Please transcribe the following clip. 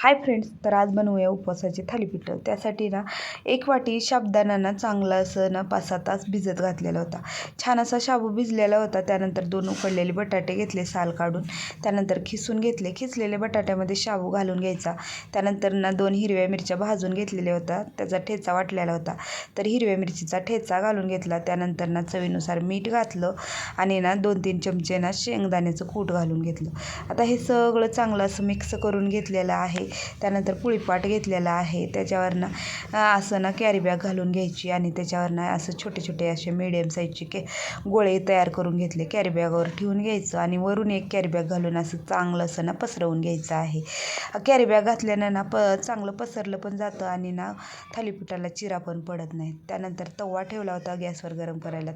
Hi friends, तर आज बनवूया उपवासाचे थालीपीठं. त्यासाठी ना 1 वाटी साबुदाणा ना चांगला असं ना 5-6 तास भिजत घातलेला होता. छान असा शाबू भिजलेला होता. त्यानंतर 2 उकडलेले बटाटे घेतले साल काढून, त्यानंतर खिसून घेतले. खिसलेल्या बटाट्यामध्ये शाबू घालून घ्यायचा. त्यानंतर ना 2 हिरव्या मिरच्या भाजून घेतलेल्या होत्या, त्याचा ठेचा वाटलेला होता. तर हिरव्या मिरचीचा ठेचा घालून घेतला. त्यानंतर ना चवीनुसार मीठ घातलं आणि ना 2-3 चमचे ना शेंगदाण्याचं कूट घालून घेतलं. आता हे सगळं चांगलं असं मिक्स करून घेतलेलं आहे. त्यानंतर पोळीपाट घेतलेला आहे. त्याच्यावरनं असं ना कॅरी बॅग घालून घ्यायची आणि त्याच्यावरनं असं छोटे छोटे असे मिडियम साईजचे गोळे तयार करून घेतले. कॅरी बॅगवर ठेवून घ्यायचं आणि वरून एक कॅरी बॅग घालून असं चांगलं असं ना पसरवून घ्यायचं आहे. कॅरी बॅग घातल्यानं ना चांगलं पसरलं पण जातं आणि ना थालीपीठाला चिरा पण पडत नाही. त्यानंतर तवा ठेवला होता गॅसवर गरम करायला.